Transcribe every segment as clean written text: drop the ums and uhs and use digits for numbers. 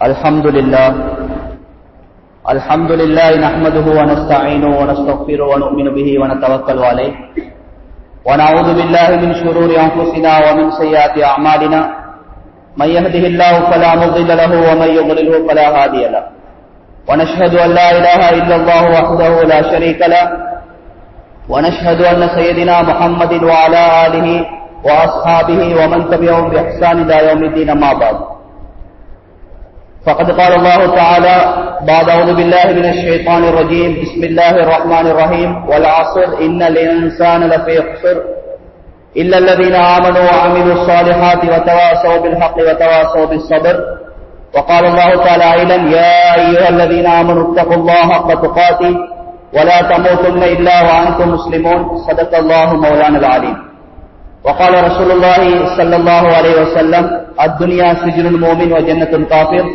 الحمد لله نحمده ونستعينه ونستغفره ونؤمن به ونتوكل عليه ونعوذ بالله من شرور أنفسنا ومن سيئات أعمالنا من يهده الله فلا مضل له ومن يضلله فلا هادي له ونشهد أن لا إله إلا الله وحده لا شريك له ونشهد أن سيدنا محمد وعلى آله وأصحابه ومن تبعهم بإحسان إلى يوم الدين أما بعد فقد قال الله تعالى بعد أعوذ بالله من الشيطان الرجيم بسم الله الرحمن الرحيم والعصر إن الإنسان لفي خسر إلا الذين آمنوا وعملوا الصالحات وتواصوا بالحق وتواصوا بالصبر وقال الله تعالى أيضا يا أيها الذين آمنوا اتقوا الله حق تقاته ولا تموتن إلا وأنتم مسلمون صدق الله مولانا العليم وقال رسول الله صلى الله عليه وسلم الدنيا سجن المؤمن وجنة الكافر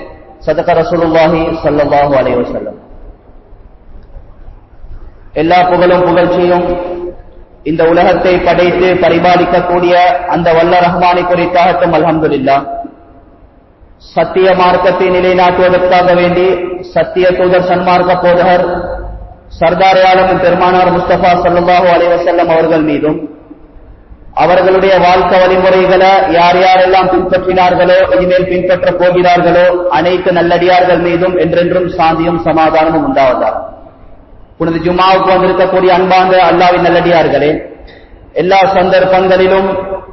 صدق رسول الله صلى الله عليه وسلم. எல்லா புகழும் புகழ்ச்சியும் இந்த உலகத்தை படைத்து பரிபாலிக்கக்கூடிய அந்த வல்ல ரஹ்மானை குறித்தாகட்டும். அல்ஹம்துலில்லாஹ். சத்திய மார்க்கத்தை நிலைநாட்டுவதற்காக வேண்டி சத்திய தூதர் சன்மார்க்க போதகர் சர்தார் ஆலம் பெருமானார் முஸ்தபா ஸல்லல்லாஹு அலைஹி வஸல்லம் அவர்கள் மீதும் அவர்களுடைய வாழ்க்கை வழிமுறைகளை யார் யாரெல்லாம் பின்பற்றினார்களோ இனிமேல் பின்பற்ற போகிறார்களோ அனைத்து நல்லடியார்கள் மீதும் என்றென்றும் சாந்தியும் சமாதானமும் உண்டாவதாக. புனித ஜும்மாவுக்கு வந்திருக்கக்கூடிய அன்பார்ந்த அல்லாஹ்வின் நல்லடியார்களே, எல்லா சந்தர்ப்பங்களிலும்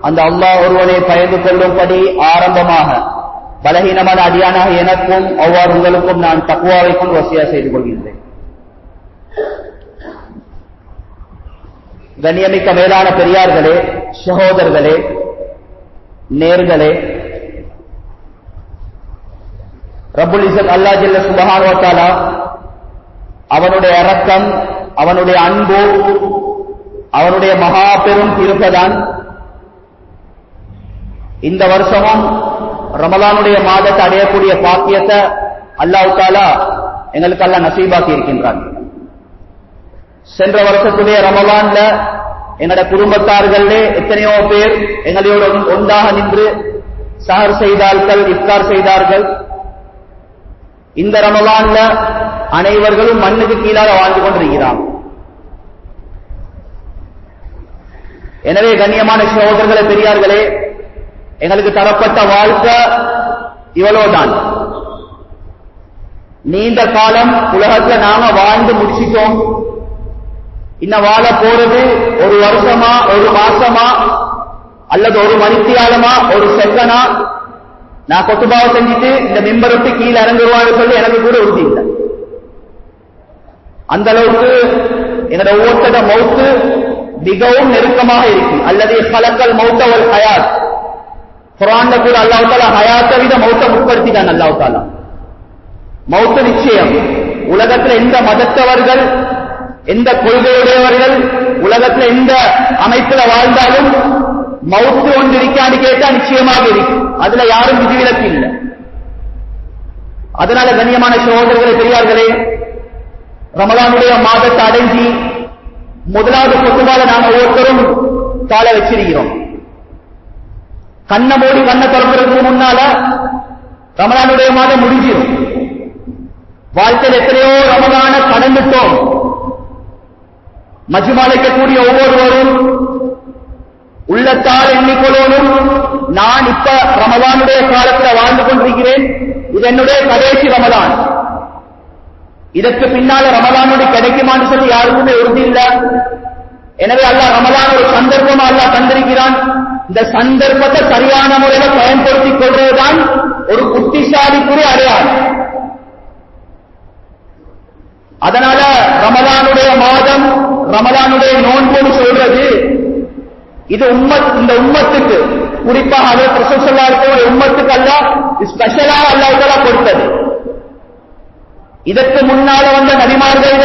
அந்த அல்லாஹ் ஒருவனை பயந்து கொள்ளும்படி ஆரம்பமாக பலகீனமான அடியானாக எனக்கும் அவ்வாறு உங்களுக்கும் நான் தக்வாவை கொண்டு வசியா செய்து கொள்கின்றேன். கண்ணியமிக்க மேலான பெரியார்களே, சகோதரர்களே, நேர்களே, ரப்புல் இஸ்ஸத் அல்லாஹ் ஜல்ல சுப்ஹானஹு வ தஆலா அவனுடைய இரக்கம், அவனுடைய அன்பு, அவனுடைய மகா பெரும் கிருபைதான் இந்த வருஷமும் ரமலானுடைய மாதத்தை அடையக்கூடிய பாக்கியத்தை அல்லாஹ் தஆலா எங்களுக்கு அல்லாஹ் நசீபாக்கி இருக்கின்றான். சென்ற வருஷத்துடைய ரமலான்ல எங்களோட குடும்பத்தார்களே எத்தனையோ பேர் எங்களோட ஒன்றாக நின்று சஹர் செய்தார்கள், இஃப்தார் செய்தார்கள். இந்த ரமலான்ல அனைவர்களும் மண்ணுக்கு கீழாக வாழ்ந்து கொண்டிருக்கிறார். எனவே கண்ணியமான சகோதரர்களே, பெரியார்களே, எங்களுக்கு தரப்பட்ட வாழ்க்கை இவ்வளவுதான். நீண்ட காலம் உலகத்துல நாம வாழ்ந்து முடிச்சிட்டோம். இன்னும் வாழ போறது ஒரு வருஷமா, ஒரு மாசமா, அல்லது ஒரு மணித்தியாலமா, ஒரு செகண்டா. நான் கொத்துபாவை செஞ்சுட்டு இந்த மெம்பர் விட்டு கீழே இறங்குவான்னு சொல்லி எனக்கு கூட உறுதி இல்லை. அந்த அளவுக்கு என்னோட ஒவ்வொருத்தட மௌத்து மிகவும் நெருக்கமாக இருக்கு. அல்லது கலக்கல் மௌத்தவல் ஹயாத், குர்ஆன்ல கூட அல்லாஹ் தஆலா ஹயாத்தை விட மௌத்தை முற்படுத்திட்டான். அல்லாஹ் தஆலா மௌத்து நிச்சயம். உலகத்துல எந்த மதத்தவர்கள், எந்த கொள்கையுடையவர்கள், உலகத்துல எந்த அமைப்புல வாழ்ந்தாலும் மௌத்து ஒன்று இருக்கான்னு கேட்டா நிச்சயமாக இருக்கு. அதுல யாரும் விதிவிலக்கு இல்லை. அதனால கண்ணியமான சகோதரர்களே, பெரியார்களே, ரமலானுடைய மாதத்தை அடைஞ்சி முதலாவது கொத்துபால நாம ஒவ்வொருத்தரும் கால வச்சிருக்கிறோம். கண்ணை மூடி கண்ணை திறக்கிறதுக்கு முன்னால ரமலானுடைய மாதம் முடிஞ்சிடும். வாழ்க்கையில் எத்தனையோ ரமலான கடந்துட்டோம். மஜ்மாலைக்கக்கூடிய ஒவ்வொருவரும் உள்ளத்தால் எண்ணிக்கொள்ளும், நான் இப்ப ரமலானுடைய காலத்தில் வாழ்ந்து கொண்டிருக்கிறேன், இது என்னுடைய கடைசி ரமலான், இதற்கு பின்னால ரமலானுடைய கிடைக்குமான்னு சொல்லி யாருக்குமே உறுதி இல்லை. எனவே அல்லாஹ் ரமலான் ஒரு சந்தர்ப்பமா அல்லாஹ் தந்திருக்கிறான். இந்த சந்தர்ப்பத்தை சரியான முறையில பயன்படுத்திக் கொள்வதுதான் ஒரு புத்திசாலிக்குரிய அடையாளம். அதனால ரமலானுடைய மாதம், ரமலானுடைய நோன்புன்னு சொல்றது இது இந்த உம்மத்துக்கு, குறிப்பாக ஹஜ்ரத் ரசூல் ஸல்லல்லாஹு அலைஹி வஸல்லம் உம்மத்துக்கு அல்லாஹ் ஸ்பெஷலா அல்லாஹ் தஆலா கொடுத்தது. இதற்கு முன்னால வந்த நபிமார்கள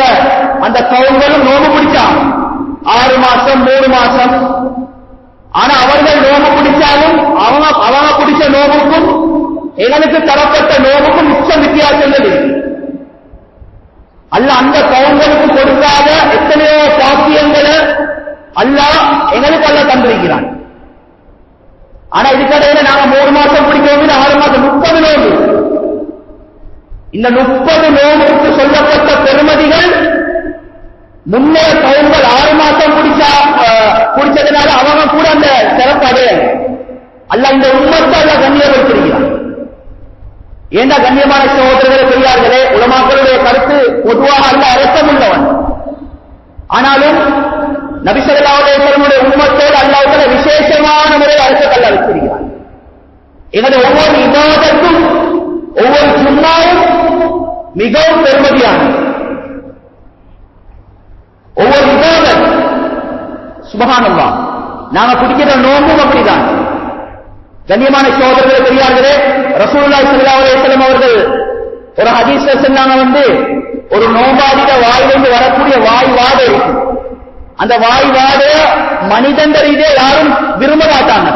அந்த கவுங்களும் நோன்பு பிடிச்சாங்க 6 மாசம் 3 மாசம். ஆனா அவர்கள் நோன்பு பிடிச்சாலும் அவங்க பிடிச்ச நோவுக்கும் எங்களுக்கு தரப்பட்ட நோவுக்கும் மிச்சம் வித்தியாசம் இல்லை. அல்லாஹ் அந்த கவுங்களுக்கு கொடுக்காத எத்தனையோ பாக்கியங்களை அல்லாஹ் எங்களுக்கு அல்லாஹ் தந்திருக்கிறான். ஆனா இதுக்கடையில நாங்க 3 மாசம் பிடிக்கவும் 6 மாசம் 30 நோன்பு இந்த 30 நோம்புக்கு சொல்லப்பட்ட பெருமதிகள் முன்னே கவுங்கள் 6 மாசம் குடிச்சதுனால அவங்க கூட அந்த சிறப்பு அடையல. அல்லாஹ் இந்த உம்மத்தை அல்லாஹ் கண்ணியப்படுத்திருக்கிறான். ஏண்டா கண்ணியமான சகோதரர்களே பெரியார்களே, உலமாக்களுடைய கருத்து பொதுவாக அல்லாஹ் அரசம் உள்ளவன். ஆனாலும் நபி ஸல்லல்லாஹு அலைஹி வஸல்லம் உம்மத்தோடு அல்லாஹ் தஆலா விசேஷமான முறையில் அரசத்தை அல்லாஹ் வச்சிருக்கிறான். எங்களுடைய ஒவ்வொரு இபாதத்தும் ஒவ்வொரு சும்மாவும் மிகவும் பெருமதியானது. ஒவ்வொரு இபாதத் சுப்ஹானல்லாஹ். நாங்க பிடிக்கிற நோம்பும் அப்படிதான். கண்ணியமான சகோதரர்களே பெரியார்களே, ரசூலுல்லாஹி ஸல்லல்லாஹு அலைஹி வஸல்லம் அவர்கள் ஒரு ஹதீஸ்ல சொன்னாங்க, ஒரு நோம்பாடிட வாயிலிருந்து வரக்கூடிய வாய் வாடை இருக்கும். அந்த வாய் வாடை மனிதன் ரீதியா யாரும் விரும்ப மாட்டாங்க.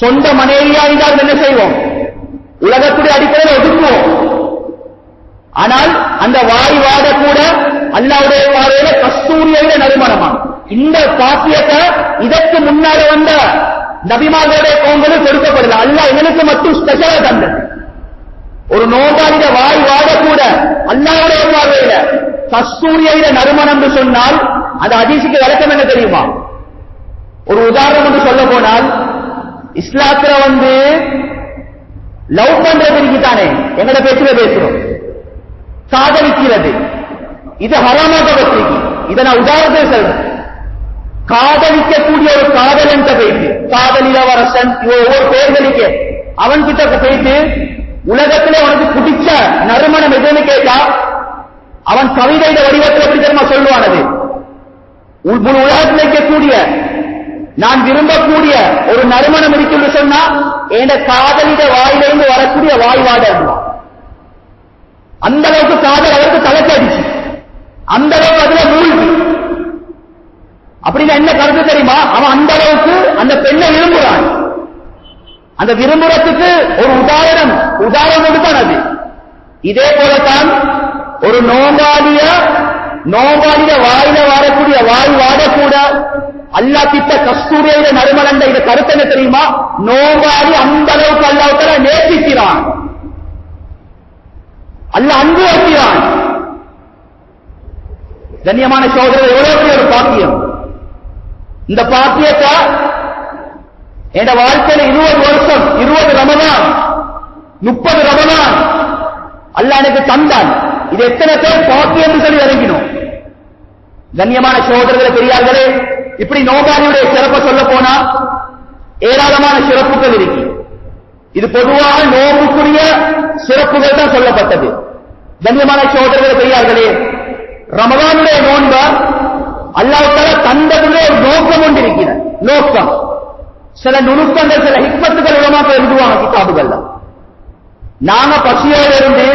சொந்த மனைவியா இருந்தால் என்ன செய்வோம்? உலகத்துடைய அடிப்படையில் ஒதுக்குவோம். ஆனால் அந்த வாய் வாட கூட அல்லாஹ்வுடைய பார்வையில கஸ்தூரியில நறுமணமா. இந்த பாக்கியத்தை இதற்கு முன்னால வந்த நபிமார்களுடைய கோங்களும் கொடுக்கப்படல. அல்லாஹ் எங்களுக்கு மட்டும் ஸ்பெஷலா தந்தது. ஒரு நோம்பாளிட வாய் வாட கூட அல்லாஹ்வுடைய பார்வையில கஸ்தூரியில நறுமணம் என்று சொன்னால் அந்த ஹதீஸுக்கு விளக்கம் என்ன தெரியுமா? ஒரு உதாரணம் என்று சொல்ல போனால், இஸ்லாத்துல லவ் பண்றது தானே எங்கட பேச்சுல பேசுறோம், காதலிக்கிறது, இது ஹராமாக பத்திரிக்கை. இதை நான் உதாரணத்தை சொல்றேன். காதலிக்கக்கூடிய ஒரு காதலன் போயிட்டு, காதல் இளவரசன் ஒவ்வொரு பேர்களுக்கு அவன் கிட்ட போயிட்டு உலகத்திலே உனக்கு பிடிச்ச நறுமணம் எதுன்னு கேட்டா அவன் கவிதையில வடிவத்தில் எப்படி தெரியுமா சொல்லுவானது? உலகத்தில் இருக்கக்கூடிய நான் விரும்பக்கூடிய ஒரு நறுமணம் இருக்குன்னு சொன்னா என் காதலிட வாயிலிருந்து வரக்கூடிய வாய்வாடு. அந்த அளவுக்கு காதல் அவருக்கு தலைக்கடிச்சு, அந்த அளவுக்கு அதுல மூழ்கி. அப்படின்னு என்ன கருத்து தெரியுமா? அவன் அந்த அளவுக்கு அந்த பெண்ணை விரும்புகிறான். அந்த விரும்புறதுக்கு ஒரு உதாரணம் தான் அது. இதே போலத்தான் ஒரு நோம்பாளிய வாயில வரக்கூடிய வாய் வாட கூட அல்லாஹ் கிட்ட கஸ்தூரியில நறுமணம். இந்த கருத்து என்ன தெரியுமா? நோம்பாளி அந்த அளவுக்கு அல்லாஹ் தஆலா நேசிக்கிறான், அல்லாஹ் அன்பு வைக்கிறான். கண்ணியமான சகோதரர், எவ்வளவு ஒரு பாக்கியம்! இந்த பாக்கியத்தை என் வாழ்க்கையில 20 வருஷம், 20 ரமலான், 30 ரமலான் அல்லாஹ் எனக்கு தந்தான். இது எத்தனை பேர் பாக்கியம் சொல்லி இறங்கினோம். கண்ணியமான சகோதரர்களே பெரியார்களே, இப்படி நோம்பாளியுடைய சிறப்பை சொல்ல போனா ஏராளமான சிறப்புகள் இருக்கு. இது பொதுவாக நோம்புக்குரிய சிறப்புகள் தான் சொல்லப்பட்டது. கண்ணியமான சகோதரர்களே பெரியார்களே, ரமலானுடைய நோன்ப அல்லாஹ் தஆலா தந்ததிலே ஒரு நோக்கம் ஒன்று இருக்கிறது. நோக்கம் சில நுணுக்கங்கள், சில ஹிக்மத்துகள் உலமாக்கள் எழுதுவாங்க கிதாபுகள்ல. நாங்க பசியோடு இருந்து,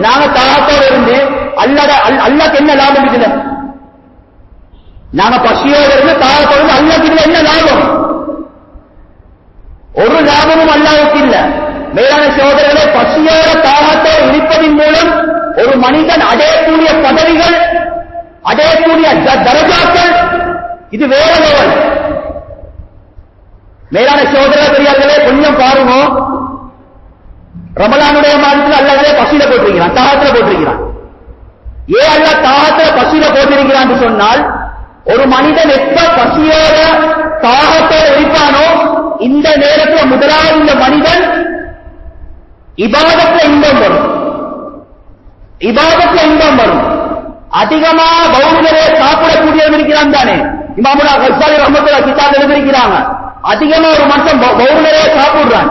நாங்க தாகத்தோடு இருந்து அல்லாஹ்க்கு என்ன லாபம் இதுல? நாங்க பசியோடு இருந்து தாகத்தோடு இருந்து அல்லாஹ்க்கு இதுல என்ன லாபம்? ஒரு லாபமும் அல்லாஹ்வுக்கு இல்ல. மேலான சகோதரர்களே, பசியோட தாகத்தோடு இருப்பதின் மூலம் ஒரு மனிதன் அடையக்கூடிய பதவிகள், அடையக்கூடிய தரஜாக்கள், இது வேற லெவல். மேலான சகோதர பெரியார்களே, கொஞ்சம் பாருங்க. ரமலானுடைய மாதத்தில் அல்லாஹ்வே பசியில போட்டிருக்கிறான், தாகத்துல போட்டிருக்கிறான். ஏன் அல்லாஹ் தாகத்துல பசியில போட்டிருக்கிறான் சொன்னால், ஒரு மனிதன் எப்ப பசியோட தாகத்தோட இருப்பானோ இந்த நேரத்தில் முதலாவது இந்த மனிதன் இபாதத்துல இன்பம் வரும். இபாதத்துல இன்பம் வரும். அதிகமா பௌர்ணரே சாப்பிடக்கூடியவன் இருக்கிறான் தானே. இமாமுனா கஸ்ஸாலி ரஹ்மத்துல்லாஹி கிதாப் எழுதியிருக்கிறாங்க, அதிகமா ஒரு மனுஷன் பௌர்ணரே சாப்பிடுறான்.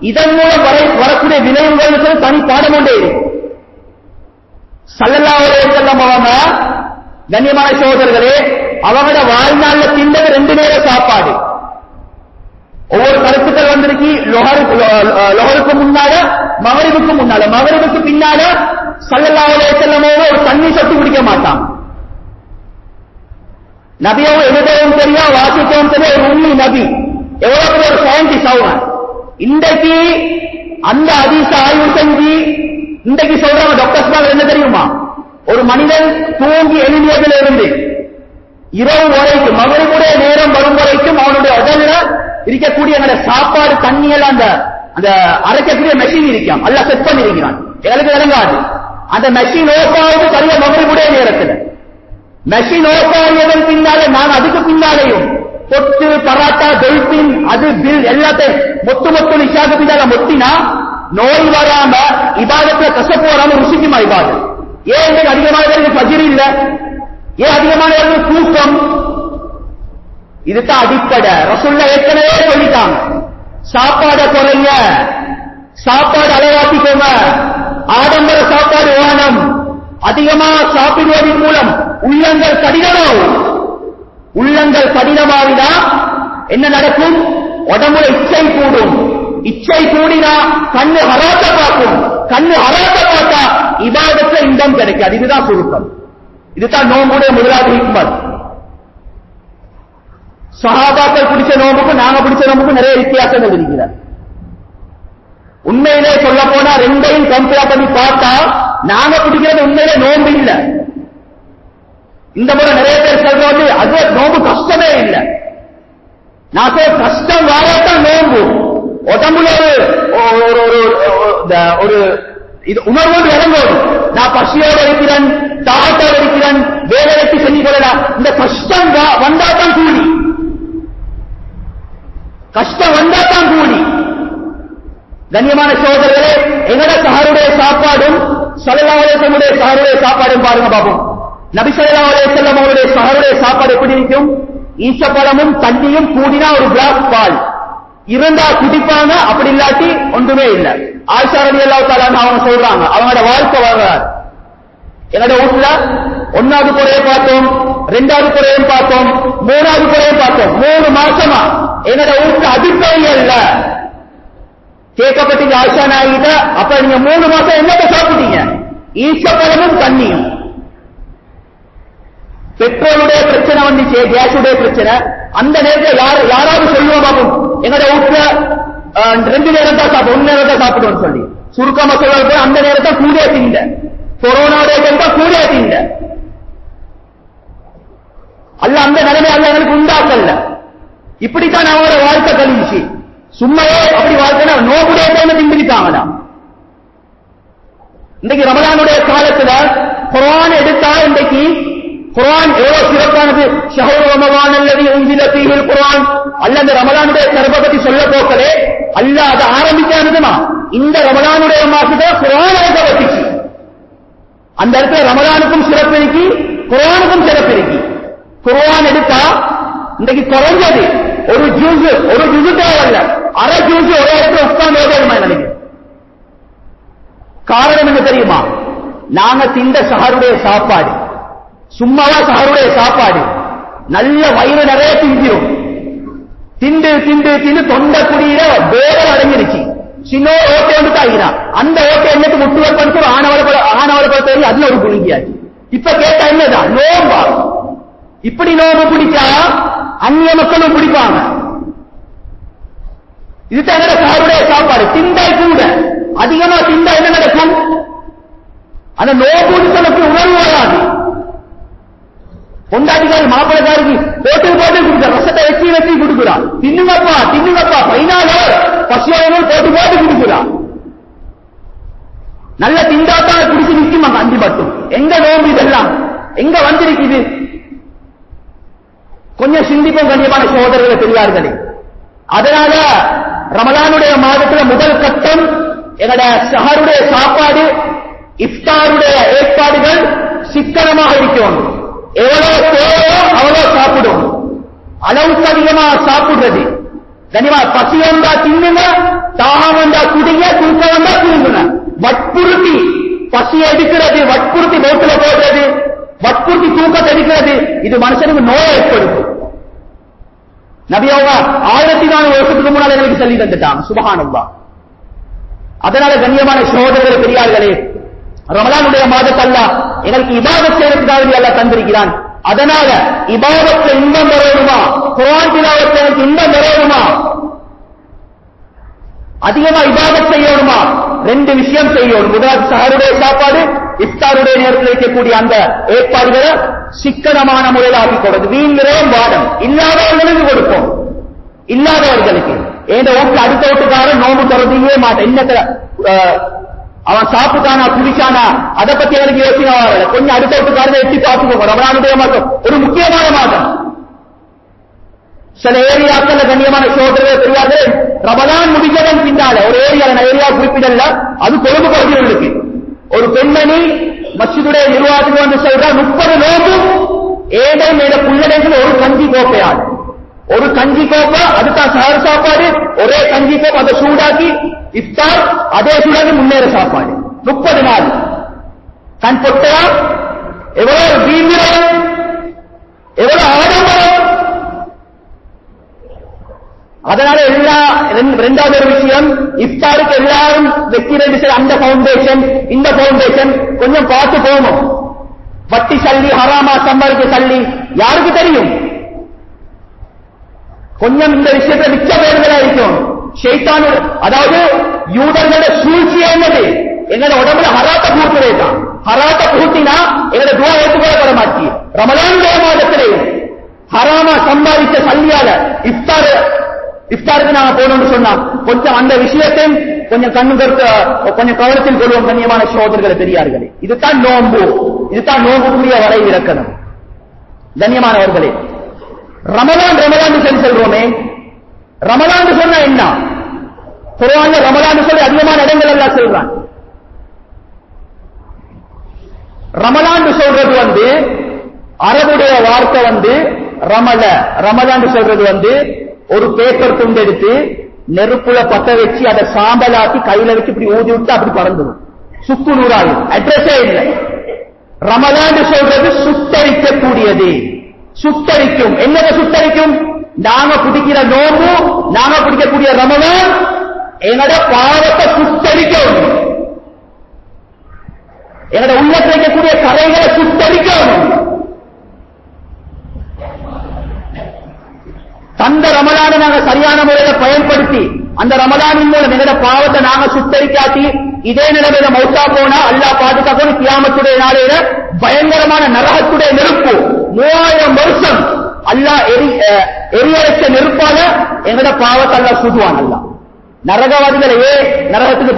இதன் மூலம் வரக்கூடிய விளைவுகள் தனி பாடம் கொண்டே இருக்கு. ஸல்லல்லாஹு அலைஹி வஸல்லம் அவங்க, கண்ணியமான சகோதரர்களே, அவங்களோட வாழ்நாள்ல திண்டது 2 நேர சாப்பாடு. ஒவ்வொரு கருத்துக்கள் வந்திருக்கு. லொஹருக்கு முன்னால, மகரிபுக்கு முன்னால. மகரிபுக்கு பின்னால ஸல்லல்லாஹு அலைஹி வஸல்லம் ஒரு தண்ணி சொட்டு குடிக்க மாட்டான். நபியவும் எழுதவும் தெரியா, வாசிக்கவும் தெரியா, ஒரு உண்மை நபி. எவ்வளவு ஒரு சயின்டிஸ்ட் அவங்க. இன்றைக்கு அந்த ஹதீஸ ஆய்வு செஞ்சு இன்றைக்கு சொல்றாங்க டாக்டர்ஸ் என்ன தெரியுமா? ஒரு மனிதன் தூங்கி எழுதியதில் இருந்து இரவு வரைக்கும், மகரிபுடைய நேரம் வரும் வரைக்கும் அவனுடைய உடல்ல இருக்கக்கூடிய சாப்பாடு தண்ணி எல்லாம் அந்த அரைக்கக்கூடிய மெஷின் இருக்கான், அல்ல செட் பண்ணிருக்கிறான். எங்களுக்கு விளங்காது. அந்த மெஷின் ஓஃப் ஆகுது சரியா மகரிபுடைய நேரத்தில். மெஷின் ஓஃப் ஆகியதன் பின்னாலே நான் அதுக்கு பின்னாலேயும் பொட்டு பராட்டா டொல்பின் அது பில் எல்லாத்தையும் மொத்து நிஷாக்கு பின்னால மொத்தினா நோய் வராம இபாதத்துல கசப்பு வராம ருசிக்குமா இபாதம்? ஏன் அதிகமானவர்களுக்கு பஜிர் இல்ல? ஏன் அதிகமானவர்கள் தூக்கம்? இதுதான் அடிப்படை. ரசூலுல்லாஹ் ஏற்கனவே சொல்லிட்டாங்க, சாப்பாட குறைய, சாப்பாடு அளவாக்கிக்கோங்க, ஆடம்பர சாப்பாடு வானம், அதிகமா சாப்பிடுவதன் மூலம் உள்ளங்கள் கடினமாகும். உள்ளங்கள் கடினமாவினா என்ன நடக்கும்? உடம்புல இச்சை கூடும். இச்சை கூடினா கண்ணு ஹராத்த பார்க்கும். கண்ணு ஹராத்த பார்த்தா இபாதத்துல இன்பம் கிடைக்காது. இதுதான் சுருக்கம். இதுதான் நோம்புடைய முதலாவது ஹிக்மத். சஹாபாக்கள் பிடிச்ச நோம்புக்கும் நாங்க பிடிச்ச நோம்புக்கும் நிறைய வித்தியாசங்கள் இருக்கிறார். உண்மையிலே சொல்ல போனா ரெண்டையும் கம்பேர் பண்ணி பார்த்தா நாங்க பிடிக்கிறது உண்மையிலே நோம்பு இல்ல. இந்த முறை நிறைய பேர் சொல்றது அது நோம்பு கஷ்டமே இல்லை. நான் கஷ்டம் வாரத்தான் நோம்பு. உடம்புல ஒரு இது உணர்வோடு இறங்கோடு நான் பசியோடு இருக்கிறேன், தாகத்தோடு இருக்கிறேன், வேலை வெட்டி செஞ்சு கொள்ளலாம். இந்த கஷ்டம் வந்தாதான் கூலி, கஷ்டம் வந்தாதான் கூலி. கண்ணியமான சகோதரர்களே, எங்கட சஹருடைய சாப்பாடும் ஸல்லல்லாஹு அலைஹி வஸல்லம் சஹருடைய சாப்பாடும் பாருங்க பாப்போம். நபி ஸல்லல்லாஹு அலைஹி வஸல்லம் அவருடைய சஹருடைய சாப்பாடு எப்படி இருக்கும்? ஈச்சப்பழமும் தண்ணியும் கூடினா ஒரு கிளாஸ் பால் இருந்தா குடிப்பாங்க, அப்படி இல்லாட்டி ஒன்றுமே இல்லை. ஆயிஷா ரலியல்லாஹு தஆலா அவங்க சொல்றாங்க, அவங்களோட வாழ்க்கை வரலாறு. என்னோட வீட்டுல 1வது குறையை பார்த்தோம், 2வது குறையும் பார்த்தோம், 3வது குறையும் பார்த்தோம். 3 மாசமா என்னோட வீட்டுல அடிப்படையே இல்ல. கேட்கப்பட்டீங்க ஆயிஷா நாயிட்ட, அப்ப நீங்க 3 மாசம் என்னத்தை சாப்பிட்டீங்க? ஈச்சப்பழமும் தண்ணியும். பெட்ரோலுடைய பிரச்சனை வந்துச்சு, கேஸுடைய பிரச்சனை. அந்த நேரத்தில் யாராவது சொல்லுவோம் பாப்போம், என்னோட வீட்டுல 2 நேரம் தான் சாப்பிடும், 1 நேரம் தான் சாப்பிடுவோம் சொல்லி சுருக்கமா சொல்ல. அந்த நேரத்தை கூட திங்க, கொரோனாவுடைய கைப்பா கூட திங்க. அல்ல அந்த நிலைமை அல்ல எனக்கு உண்டாக்கல்ல. இப்படித்தான் அவங்களோட வாழ்க்கை கழிச்சு. சும்மையே அப்படி வாழ்க்கை நோபுடைய டைம் திங்கிட்டாங்களா? இன்னைக்கு ரமலானுடைய காலத்துல குர்ஆன் எடுத்தா இன்றைக்கு குர்ஆன் எவ்வளவு சிறப்பானது. ஷஹ்ரு ரமலான் அல்லதி உன்சில ஃபீஹில் குர்ஆன். அல்லாஹ் அந்த ரமலானுடைய சிறப்பை பத்தி சொல்ல போக்கலே அல்லாஹ் அதை ஆரம்பிக்காதுமா இந்த ரமலானுடைய மாசத்துல குர்ஆன் இறக்கப்பட்டுச்சு. அந்த இடத்துல ரமலானுக்கும் சிறப்பு இருக்கு, குர்ஆனுக்கும் சிறப்பு இருக்கு. குர்ஆன் எடுத்தா இன்றைக்கு குறைஞ்சது ஒரு ஜூஸ் தேவையில்ல, அரை ஜூஸ் ஒரே இடத்துல உட்கார்ந்து ஓடுமா நினைக்கிறேன். காரணம் என்ன தெரியுமா? நாங்க திண்ட சஹருடைய சாப்பாடு சும்மாவா சஹருடைய சாப்பாடு நல்ல வயிறு நிறைய திஞ்சிரும். திண்டு திண்டு திண்டு தொண்டை குடியில வேகம் அடங்கிருச்சு. சின்ன ஓட்டை வந்து தாகிறான். அந்த ஓட்டை என்னத்து முட்டுவர் படுத்து ஆணவரை பொறுத்த அதுல ஒரு குளிக்காச்சு. இப்ப கேட்டா என்னதான் நோம்பா? இப்படி நோம்பு பிடிச்சா அந்நிய மக்களும் பிடிப்பாங்க. இதுதான் சஹருடைய சாப்பாடு. திண்டாய் கூட அதிகமா திண்டா என்ன நடக்கும்? அந்த நோம்பு தனக்கு உணர்வு வராது. பொண்டாட்டிக்காரி மாப்பிள்ளைக்காரிக்கு போட்டு போட்டு கொடுக்க ரசத்தை வச்சு கொடுக்குறான். தின்னுங்கப்பா தின்னுங்கப்பா 14 பசியோடு போட்டு போட்டு கொடுக்குறான். நல்ல திண்டாத்தான் குடிச்சு நிற்கும் அங்க அஞ்சு மட்டும். எங்க நோம்பு இதெல்லாம் எங்க வந்திருக்குது? கொஞ்சம் சிந்திப்போம் கண்ணியமான சகோதரர்களை பெரியார்களே. அதனால ரமலானுடைய மாதத்துல முதல் கட்டம் எங்கட சஹருடைய சாப்பாடு இஃப்தாருடைய ஏற்பாடுகள் சிக்கனமாக இருக்கணும். எவ்வளவு தேவையோ அவ்வளவு சாப்பிடும். அளவுக்கு அதிகமா சாப்பிடுறது கனிமா. பசி வந்தா தின்னுங்க, தாகம் வந்தா குடிங்க, தூக்கம் வந்தா தூங்குங்க. வற்புறுத்தி பசி எடுக்கிறது, வற்புறுத்தி நோட்டுல போடுறது, வற்புறுத்தி தூக்கத்தை எடுக்கிறது, இது மனுஷனுக்கு நோயை ஏற்படுத்தும். நபி அவங்க 1400 வருஷத்துக்கு முன்னால் எங்களுக்கு சொல்லி தந்துட்டாங்க. சுப்ஹானல்லாஹ். அதனால கண்ணியமான சகோதரர்களே பெரியார்களே, ரமலானுடைய மாதத்தை அல்லாஹ் எங்களுக்கு இபாதத் செய்யறதுக்காக அல்லாஹ் தந்திருக்கிறான். அதனால இபாதத்துல இன்பம் வரணுமா, குர்ஆன் திலாவத்துல எனக்கு இன்பம் வரணுமா, அதிகமா இபாதத் செய்யணுமா? 2 விஷயம் செய்யணும். முதலாவது சஹருடைய சாப்பாடு, இஃப்தாருடைய நேரத்தில் இருக்கக்கூடிய அந்த ஏற்பாடுகளை சிக்கனமான முறையில் ஆக்கிக் கொடுத்து வீண் நிறைய பாடம் இல்லாதவர்களுக்கு கொடுப்போம். இல்லாதவர்களுக்கு ஏன் வீட்டுல அடுத்த வீட்டுக்காரன் நோம்பு திறந்தீங்க மாட்டேன், இன்னத்துல அவன் சாப்பிட்டானா குடிச்சானா அதை பத்தி எனக்கு யோசனை வரல. கொஞ்சம் அடுத்த வீட்டுக்காரரை எட்டி பார்த்துக்கோங்க. ரமலானுடைய மாதம் ஒரு முக்கியமான மாதம். சில ஏரியாக்கள் கண்ணியமான சோதரர்கள் தெரியாது, ரமலான் முடிஞ்சதன் பின்னால ஒரு ஏரியா குறிப்பிடல, அது கொழும்பு பகுதியில் இருக்கு. ஒரு பெண்மணி மஸ்ஜிதுடைய நிர்வாகத்துக்கு வந்து சொல்ற 30 நோம்பு ஏழை மேல புள்ளடைகள் ஒரு கஞ்சி கோப்பையால், ஒரு கஞ்சி கோப்பை அதுதான் சஹர் சாப்பாடு, ஒரே கஞ்சி கோப்பை அதை சூடாக்கி இஃப்தார், அதே சூடாக்கி முன்னேற சாப்பாடு 30 நாள். கண் பொட்டா எவ்வளவு வீரம், எவ்வளவு ஆடம்பரம். அதனால இரண்டாவது ஒரு விஷயம், இஃப்தாருக்கு எல்லாரும் வைக்கிறது அந்த பவுண்டேஷன் இந்த பவுண்டேஷன் கொஞ்சம் பார்த்து போகணும். வட்டி சல்லி ஹராமா சம்பாதிக்க சல்லி யாருக்கு தெரியும்? கொஞ்சம் இந்த விஷயத்தை மிச்ச பேர்களா இருக்கும். ஷைத்தான், அதாவது யூதர்களோட சூழ்ச்சி என்னது? எங்களோட உடம்புல ஹராத்த பூட்டுவே தான். ஹராத்த பூட்டினா எங்களோட துவா ஏற்றுக்கொள்ளப்பட மாட்டேன். ரமலானுடைய மாதத்திலே ஹராமா சம்பாதித்த சல்லியால இஃப்தாருக்கு நாங்க போகணும்னு சொன்னா கொஞ்சம் அந்த விஷயத்தை கொஞ்சம் கொஞ்சம் கவனத்தில் கொள்வோம். கண்ணியமான சகோதரர்களை பெரியார்களே, இதுதான் நோன்பு, இதுதான் நோம்புக்குரிய வரை இறக்கணும். கண்ணியமானவர்களே, ரமலான் சொல்லி சொல்றோமே, ரமலான் சொன்னா என்ன? குர்ஆன்ல ரமலான் சொல்லி அதிகமான இடங்கள் எல்லாம் சொல்றான். ரமலான் சொல்றது அரபுடைய வார்த்தை ரமலான் சொல்றது ஒரு பேப்பர் துண்டு எடுத்து நெருப்புல பத்த வச்சு அதை சாம்பலாக்கி கையில வச்சு இப்படி ஊதி விட்டு அப்படி பறந்துடும், சுக்கு நூறாகும், அட்ரஸே இல்லை. ரமலான் சொல்றது சுத்தரிக்கக்கூடியது, சுத்தரிக்கும். என்னதை சுத்தரிக்கும்? நாங்க பிடிக்கிற நோம்பு, நாங்க பிடிக்கக்கூடிய ரமலான் எங்கட பாவத்தை சுத்தரிக்கும், எங்கட உள்ளத்தில் வைக்கக்கூடிய கரைகளை சுத்தரிக்கும். தந்த ரமலானை நாங்க சரியான முறையில பயன்படுத்தி அந்த ரமலானின் மூலம் எங்கட பாவத்தை நாங்க சுத்தரிக்காட்டி இதே நிலைமையில மௌத்தா போனா அல்லாஹ் பாதுகாக்கணும். கியாமத்துடைய நாளையில பயங்கரமான நரகத்துடைய நெருப்பு 3000 வருஷம் அல்லாஹ் எரியச்ச நெருப்பால எங்கட பாவத்தை அல்லாஹ் சுடுவான். அல்லாஹ் நரகவாதிகளை நரகத்துக்கு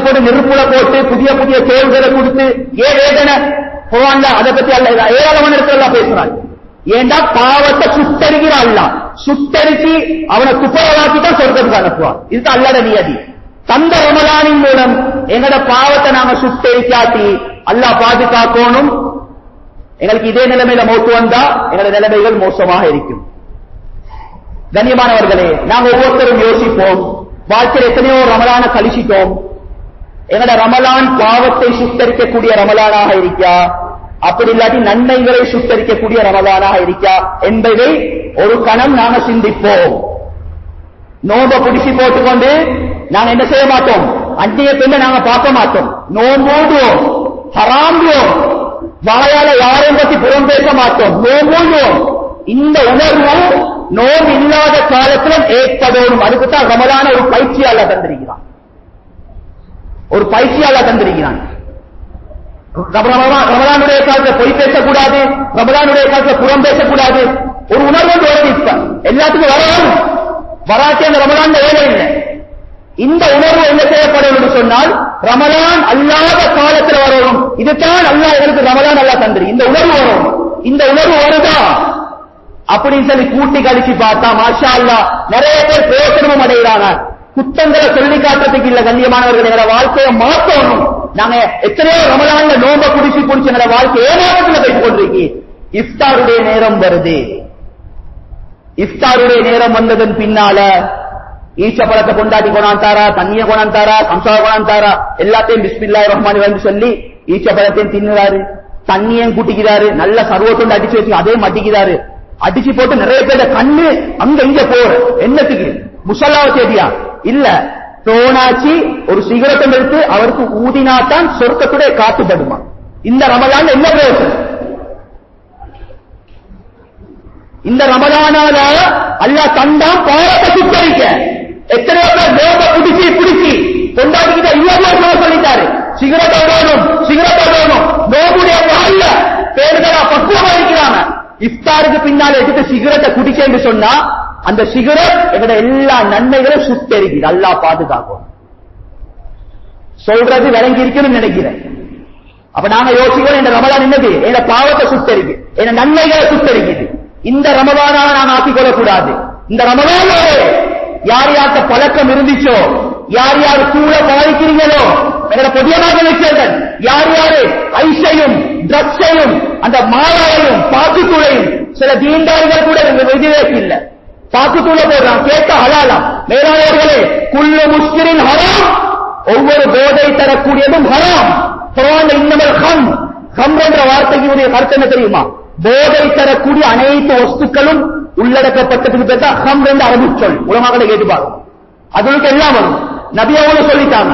போட்டு நெருப்புல போட்டு புதிய புதிய தோள்களை கொடுத்து வேதனை போவான்ல, அதை பத்தி அல்ல ஏராளமான இடத்துல பேசுறாங்க. ஏண்டா பாவத்தை சுத்தரிக்கிறான், சுத்தரிச்சு அவனை குப்பரவாக்கி தான் சொர்க்கத்துக்கு அனுப்புவான். இதுதான் அல்லாஹ்வுடைய நியதி. தந்த ரமலானின் மூலம் எங்கட பாவத்தை நாம சுத்தரிக்காட்டி அல்லாஹ் பாதுகாக்கணும். எங்களுக்கு இதே நிலைமையில மௌத்து வந்தா எங்களோட நிலைமைகள் மோசமாக இருக்கும். கண்ணியமானவர்களே, நாங்க ஒவ்வொருத்தரும் யோசிப்போம், வாழ்க்கையில் எத்தனையோ ரமலான கழிச்சிட்டோம். எங்கட ரமலான் பாவத்தை சுத்தரிக்கக்கூடிய ரமலானாக இருக்கா, அப்படி இல்லாட்டி நன்மைகளை சுத்தரிக்கக்கூடிய ரமலானாக இருக்கா என்பதை ஒரு கணம் நாங்க சிந்திப்போம். நோம்ப பிடிச்சி போட்டுக்கொண்டு நாங்க என்ன செய்ய மாட்டோம்? அந்நிய பெண்ணை நாங்க பார்க்க மாட்டோம், நோம்போடுவோம், ஹராம்புவோம், வாயால யாரையும் பத்தி புறம் பேச மாட்டோம், நோம்போடுவோம். இந்த உணர்வு நோம்பு இல்லாத காலத்திலும் ஏற்படும். அதுக்குத்தான் ரமலான ஒரு பயிற்சியால தந்திருக்கிறான், ஒரு பயிற்சியால தந்திருக்கிறான். ரமலானுடைய காலத்துல பொய் பேசக்கூடாது, ரமலானுடைய காலத்துல புறம் பேசக்கூடாது. ஒரு உணர்வு எல்லாத்துக்கும் வரணும், வராட்டி அந்த ரமலான் வேலை இல்லை. இந்த உணர்வு என்ன செய்யப்படும் என்று சொன்னால் ரமலான் அல்லாத காலத்தில் வரணும். இதுதான் அல்லாஹ் எங்களுக்கு ரமலான் அல்லாஹ் தந்திரி. இந்த உணர்வு வரும். இந்த உணர்வு வருதா அப்படின்னு சொல்லி கூட்டி கழிச்சு பார்த்தா மாஷா அல்லாஹ் நிறைய பேர் பிரயோசனமும் அடைகிறாங்க. குத்தங்களை சொல்லி காட்டுறதுக்கு இல்ல கண்ணியமானவர்கள், எங்களை வாழ்க்கையை மாற்றணும். நாங்க எத்தனையோ ரமலான்ல நோம்ப குடிச்சு எங்களை வாழ்க்கை ஏமாற்றத்தில் வைத்துக் கொண்டிருக்கி. இஃப்தாருடைய நேரம் வருது. இஃப்தாருடைய நேரம் வந்ததன் பின்னால ஈச்சப்பழத்தை கொண்டாடி கொண்டாந்தாரா, தண்ணியை கொண்டாந்தாரா, கம்சா கொண்டாந்தாரா, எல்லாத்தையும் பிஸ்மில்லாஹிர் ரஹ்மானிர் ரஹீம் சொல்லி ஈச்சப்பழத்தையும் தின்னுறாரு, தண்ணியையும் கூட்டிக்கிறாரு, நல்ல சர்வத்தொண்டு அடிச்சு வச்சு அதே மட்டிக்கிறாரு. அடிச்சு போட்டு நிறைய பேர கண்ணு அங்க இங்க போற என்னத்துக்கு? முசல்லாவை செய்தியா இல்ல, தோணாச்சி ஒரு சிகரெட்டம் எடுத்து அவருக்கு ஊதினாத்தான் சொர்க்கத்துடைய காத்துப்படுமா. இந்த ரமலான் என்ன பிரயோசனம்? இந்த ரமலானால அல்லாஹ் தந்தான் பாவத்தை சுத்தரிக்க. எத்தனையோ பேர் நோம்ப பிடிச்சி கொண்டாடிக்கிட்ட இவ்வளவு சொல்லிட்டாரு, சிகரெட்டோடணும் நோம்புடைய வாழ்ல பேருகளா பக்குவமா இருக்கிறாங்க. இஃப்தாருக்கு பின்னால் எடுத்து சிகரெட்டை குடிச்சேன்னு சொன்னா அந்த சிகரெட் எங்கட எல்லா நன்மைகளும் சுத்தரிக்குது. அல்லாஹ் பாதுகாக்கும். சொல்றது விளங்கி இருக்குன்னு நினைக்கிறேன். அப்ப நாங்க யோசிக்கிறோம், இந்த ரமலான் என்னது? எங்க பாவத்தை சுத்தரிக்குது, எங்க நன்மைகளை சுத்தரிக்குது. இந்த ரமலானா நாங்க ஆக்கிக் கூடாது. இந்த ரமலானோட யார் யார்த்த பழக்கம் இருந்துச்சோ, யார் யார் கூட பழகிறீங்களோ, எங்களோட பொதுவாக நினைச்சவர்கள் யார் யாரு ஐஷையும் ட்ரக்ஸையும் அந்த மாயாவையும் பாக்குத்தூளையும், சில தீண்டாளிகள் கூட விதிவேக்கு இல்ல, பாக்குத்தூளை போடுறான், கேட்க ஹலாலாம். மேலாளர்களே, குல்லு முஸ்கிரின் ஹராம், ஒவ்வொரு போதை தரக்கூடியதும் ஹராம். குர்ஆன்ல இன்னமல் ஹம்ர் என்ற வார்த்தைக்கு கருத்து என்ன தெரியுமா? போதை தரக்கூடிய அனைத்து வஸ்துக்களும் உள்ளடக்கப்பட்டதுக்கு பேர் தான் ஹம்ர் என்ற அரபு சொல். உலமாக்களை கேட்டு பாருங்க, அதுக்கு எல்லாம் வரும். நபி அவங்க சொல்லிட்டாங்க,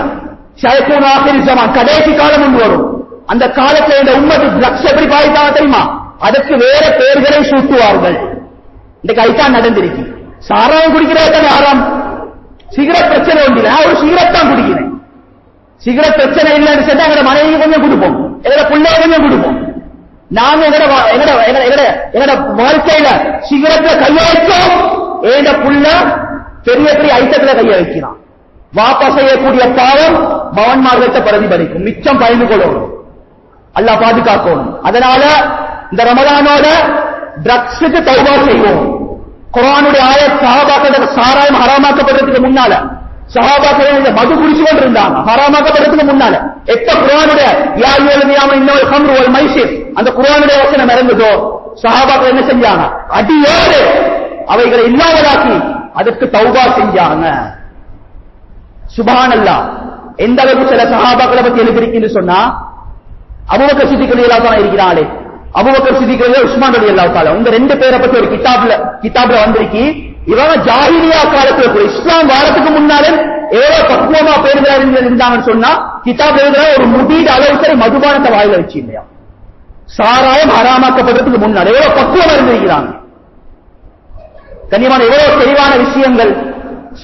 ஷைக்கூன் ஆகிர் ஜமான், கடைசி காலம் ஒன்று வரும். அந்த காலத்தில் இந்த உம்மத்து ட்ரக்ஸ் எப்படி பாதித்தாங்க தெரியுமா? அதற்கு வேற பெயர்களை சூட்டுவார்கள். இன்னைக்கு ஐத்தான் நடந்திருக்கு. சாராயம் குடிக்கிறதா ஆறாம், சிகரெட் பிரச்சனை ஒன்றில்லை, நான் ஒரு சிகரெட் தான் குடிக்கிறேன். சிகரெட் பிரச்சனை இல்லைன்னு சொன்னா எங்களோட மனைவி கொஞ்சம் கொடுப்போம், எங்களோட பிள்ளைய கொஞ்சம் கொடுப்போம். நாங்க எங்களோட வாழ்க்கையில சிகரெட்ல கைய வைச்சோம், ஏண்ட புள்ள பெரிய பெரிய ஐட்டத்துல கைய வைக்கிறான். வாப்பா செய்யக்கூடிய பாவம் மகன்மார்கிட்ட பிரதிபலிக்கும். மிச்சம் பயந்து கொள்ளணும், அல்லாஹ் பாதுகாக்கணும். அதனால இந்த ரமலானோட ட்ரக்ஸுக்கு தௌபா செய்வோம். குர்ஆனுடைய ஆயத் சஹாபாக்கள் சாராயம் ஹராமாக்கப்படுறதுக்கு முன்னால சஹாபாக்கள் இந்த மது குடிச்சு கொண்டு இருந்தாங்க, ஹராமாக்கப்படுறதுக்கு முன்னால. எப்ப குர்ஆனுடைய யா அய்யுஹல்லதீன இன்னல் ஹம்ரு வல் மைசிர் அந்த குர்ஆனுடைய வசனம் இறங்குதோ, சஹாபாக்கள் என்ன செஞ்சாங்க? அடியோடு அவைகளை இல்லாமலாக்கி அதற்கு தௌபா செஞ்சாங்க. சுப்ஹானல்லாஹ். எந்த அளவுக்கு சில சஹாபாக்களை பத்தி எழுதிருக்குன்னு சொன்னா, அபூபக்கர் சித்திக் ரலியல்லாஹு அன்ஹு இருக்கிறாங்களே, அபூபக்கர் சித்திக் ரலியல்லாஹு உஸ்மான் ரலியல்லாஹு தஆலா, உங்க ரெண்டு பேரை பத்தி ஒரு கிதாப்ல வந்திருக்கு. இவங்க ஜாஹிலியா காலத்துல கூட இஸ்லாம் வாரத்துக்கு முன்னாலே எவ்வளவு பக்குவமா பேருகிறார் இருந்தாங்கன்னு சொன்னா, கிதாப் எழுதுற ஒரு முடிந்த அளவு சரி மதுபானத்தை வாயில வச்சு இல்லையா, சாராயம் ஹராமாக்கப்படுறதுக்கு முன்னாடி எவ்வளவு பக்குவமா இருந்திருக்கிறாங்க. கண்ணியமான எவ்வளவு தெளிவான விஷயங்கள்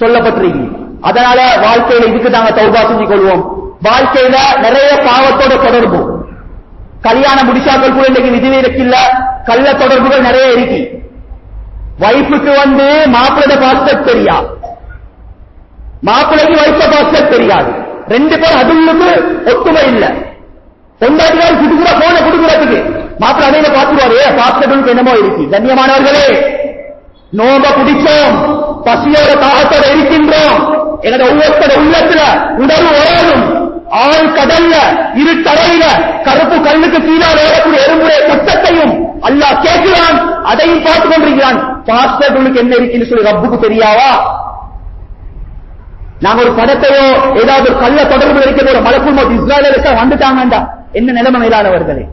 சொல்லப்பட்டிருக்கு. அதனால வாழ்க்கையில இதுக்கு நாங்க தௌபா செஞ்சு கொள்வோம். வாழ்க்கையில நிறைய பாவத்தோட தொடர்பு, கல்யாணம் முடிச்சாக்கள் கூட இன்னைக்கு விதிவிலக்கு இல்ல, கள்ள தொடர்புகள் நிறைய இருக்கு. வைஃபுக்கு மாப்பிள்ளை பாஸ்டர் தெரியா, மாப்பிள்ளைக்கு வைஃப பாஸ்டர் தெரியாது, ரெண்டு பேரும் அதுக்கு ஒத்துமை இல்ல. பொண்டாட்டியார் குடுக்குற போன குடுக்குறதுக்கு மாப்பிள்ளை அதையில பார்த்துருவாரு, பாஸ்டர்களுக்கு என்னமோ இருக்கு. கண்ணியமானவர்களே, நோம்ப குடிச்சோம், பசியோட தாகத்தோட இருக்கின்றோம், எனது ஒவ்வொருத்தோட உள்ளத்துல உணர்வு ஓடும். ஆள் கடல்ல இருட்டறையில கருப்பு கல்லுக்கு கீழால் ஓடக்கூடிய எறும்புடைய சத்தத்தையும் அல்லாஹ் கேட்கிறான், அதையும் பார்த்துக் கொண்டிருக்கிறான். பாஸ்டர்களுக்கு என்ன இருக்குன்னு சொல்லி ரப்புக்கு தெரியாவா? நாங்க ஒரு படத்தையோ ஏதாவது ஒரு கள்ள தொடர்பு இருக்கிற ஒரு மலக்குள் மௌத் இஸ்ராயேலர்கள் வந்துட்டாங்கண்டா என்ன நிலைமை மேலானவர்களே?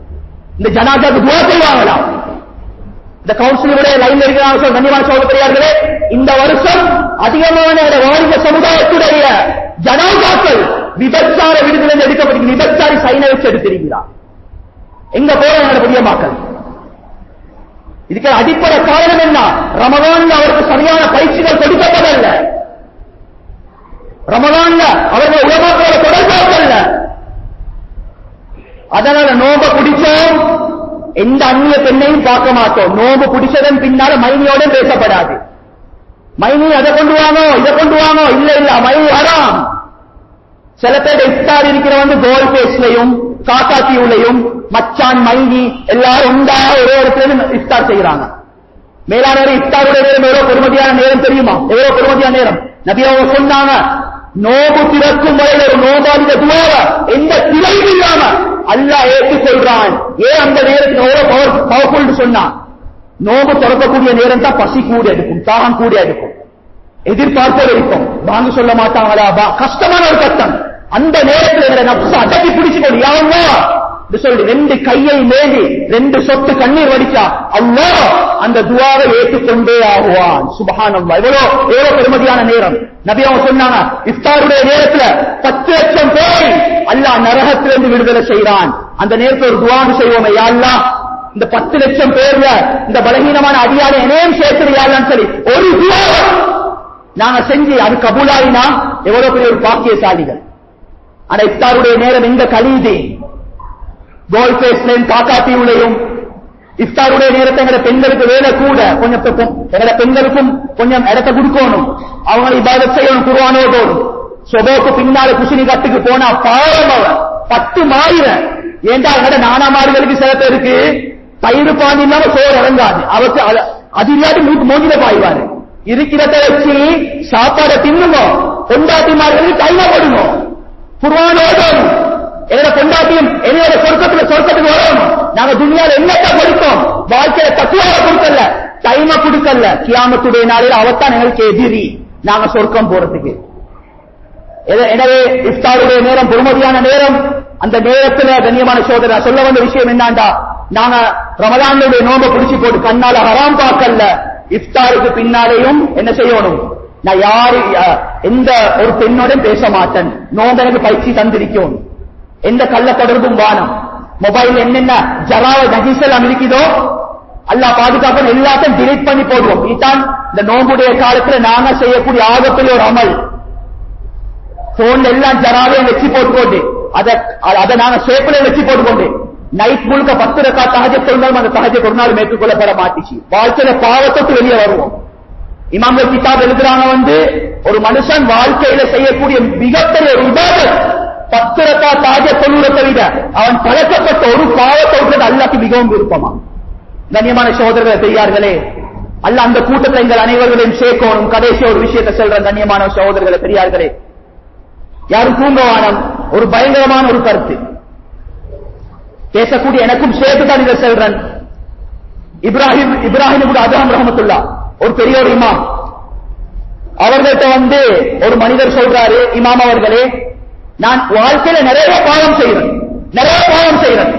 இந்த ஜனாதாக்கு துஆ செய்வாங்களா? இந்த கவுன்சிலுடைய லைன்ல இருக்கிறாங்க. கண்ணியமான சகோதரியார்களே, இந்த வருஷம் அதிகமான வாழ்ந்த சமுதாயத்துடைய ஜனாதாக்கள் விபச்சார விடுதலை எடுக்கப்பட்டு விபச்சாரி சைனை வச்சு எடுத்திருக்கிறார். எங்க போற புதிய மக்கள்? இதுக்கு அடிப்படை காரணம் என்ன? ரமலான்ல அவருக்கு சரியான பயிற்சிகள் கொடுக்கப்படல, ரமலான்ல அவர்கள் உலமாக்களோட தொடர்பாகல. அதனால நோம்ப குடிச்சோம், எந்த அந்நிய பெண்ணையும் பார்க்க மாட்டோம். நோம்பு குடிச்சதன் பின்னால மைனியோட பேசப்படாது. மைனி அதை கொண்டு வாங்கோ, இதை கொண்டு வாங்கோ, இல்ல இல்ல மைனி ஹராம். சில பேர் இஃப்தார் இருக்கிறவங்க கோல் பேஸ்லையும் காக்காத்தியுலையும் மச்சான் மைனி எல்லாரும் உண்டா ஒரே இடத்துல இஃப்தார் செய்யறாங்க. மேலானவரை இஃப்தாருடைய நேரம் எவ்வளவு பெருமதியான நேரம் தெரியுமா? எவ்வளவு பெருமதியான நேரம். நபி அவங்க சொன்னாங்க, நோம்பு திறக்கும் வரையில் ஒரு நோபாதித துவாவ எந்த திரையும் இல்லாம அல்லாஹ் ஏற்றுக்கொள்றான். ஏன் அந்த நேரத்துக்கு எவ்வளவு பவர்ஃபுல் சொன்னா, நோம்பு திறக்கக்கூடிய நேரம் தான் பசி கூட எடுக்கும், தாகம் கூட எடுக்கும், எதிர்பார்ப்பது இருக்கும். வாங்க சொல்ல மாட்டாங்களா? கஷ்டமான ஒரு கஷ்டம். அந்த நேரத்தில் நப்ச அடக்கி பிடிச்சுக்கொண்டு யாவா சொல்லி ரெண்டு கையை மேலி ரெண்டு சொட்டு கண்ணீர் வடிச்சா அல்லாஹ் அந்த துஆவை ஏற்றுக்கொண்டே ஆகுவான். சுப்ஹானல்லாஹ். எவ்வளவு பெருமதியான நேரம். நபி அவங்க சொன்னாங்க, இஃப்தாருடைய நேரத்துல 10 லட்சம் பேர் அல்லாஹ் நரகத்திலிருந்து விடுதலை செய்யறான். அந்த நேரத்தில் ஒரு துஆ செய்வோமே, யா அல்லாஹ் இந்த 10 லட்சம் பேர்ல இந்த பலகீனமான அடியாரை என்னையும் சேர்த்துறியான்னு சொல்லி ஒரு துஆ நாங்க செஞ்சு அது கபூலாயினா எவ்வளவு பெரிய ஒரு பாக்கியசாலிகள். ஆனா இஃப்தாருடைய நேரம் எங்க கழியுது? கோல் பேஸ்லையும் காக்காத்தியுலையும். இஃப்தாருடைய நேரத்தை எங்க பெண்களுக்கு வேலை கூட கொஞ்சம், எங்க பெண்களுக்கும் கொஞ்சம் இடத்தை கொடுக்கணும். அவங்க இபாதத் செய்யணும், குர்ஆன் ஓதணும், சொபோக்கு பின்னால குசினி கட்டுக்கு போனா பாவம் அவன் 10 மாயிரம். ஏண்டா அவங்களோட நானாமார்களுக்கு சில பேருக்கு பயிறு பாதி இல்லாம சோறு இறங்காது. அவருக்கு அது இல்லாட்டி மூஞ்சில பாய்வாரு. இருக்கிறத வச்சு சாப்பாடை தின்னுமோ, பொண்டாட்டிமார்களுக்கு கைமா போடுமோ, குர்ஆனோடும் என்னோட பொண்டாட்டியும் என்னோட சொர்க்கத்துக்கு வரணும். நாங்க துனியால என்னத்தை கொடுத்தோம்? வாழ்க்கையில தத்துவாவை கொடுக்கல, டைமை கொடுக்கல. கியாமத்துடைய நாளில் அவத்தான் எங்களுக்கு எதிரி நாங்க சொர்க்கம் போறதுக்கு. எனவே இஃப்தாருடைய நேரம் பொறுமதியான நேரம். அந்த நேரத்துல கண்ணியமான சோதரர் சொல்ல வந்த விஷயம் என்னண்டா, நாங்க ரமலானுடைய நோம்பை பிடிச்சு போட்டு கண்ணால ஹராம் பார்க்கல. இஃப்தாருக்கு பின்னாலேயும் என்ன செய்யணும்? நான் யாரு எந்த ஒரு பெண்ணோடும் பேச மாட்டேன். நோம்பு எனக்கு பயிற்சி தந்திருக்கும். எந்த கள்ள தொடர்பும் வானம். மொபைல் என்னென்ன ஜராவ நஜீசெல்லாம் இருக்குதோ அல்லாஹ் பாதுகாப்பு எல்லாத்தையும் டிலீட் பண்ணி போடுவோம். இதுதான் இந்த நோம்புடைய காலத்துல நாங்க செய்யக்கூடிய ஆபத்தில் ஒரு அமல். போன்ல எல்லாம் ஜராவையும் வச்சு போட்டுக்கொண்டு அதை நாங்க சேப்பில வச்சு போட்டுக்கொண்டு நைட் முழுக்க 10 ரக்காத் தஹஜ்ஜத் தொழுதாலும் அந்த தஹஜ்ஜத் ஒரு நாள் மேற்கொள்ளப்பட மாட்டிச்சு. வாழ்க்கையில பாவத்துக்கு வெளியே வருவோம். இமாம்கள் கிதாப் எழுதுறாங்க ஒரு மனுஷன் வாழ்க்கையில செய்யக்கூடிய மிகப்பெரிய ஒரு இபாதத் 10 ரக்காத் தஹஜ்ஜத் தொழுவதை விட அவன் பழக்கப்பட்ட ஒரு பாவத்தை விடுறது அல்லாஹ்க்கு மிகவும் விருப்பமா. கண்ணியமான சகோதரர்களே, பெரியார்களே, அல்லாஹ் அந்த கூட்டத்தை எங்கள் அனைவர்களையும் சேர்க்கணும். கடைசி ஒரு விஷயத்தை சொல்றேன் கண்ணியமான சகோதரர்களே, பெரியார்களே. யாரும் தூங்கவானம் ஒரு பயங்கரமான ஒரு கருத்து பேசக்கூடிய எனக்கும் சேர்த்துதான் இதை சொல்றேன். இப்ராஹிம் அதஹம் ரஹ்மத்துல்லாஹ் ஒரு பெரிய ஒரு இமாம், அவர்கிட்ட ஒரு மனிதர் சொல்றாரு, இமாம் அவர்களே, நான் வாழ்க்கையில நிறைய பாவம் செய்யறேன்,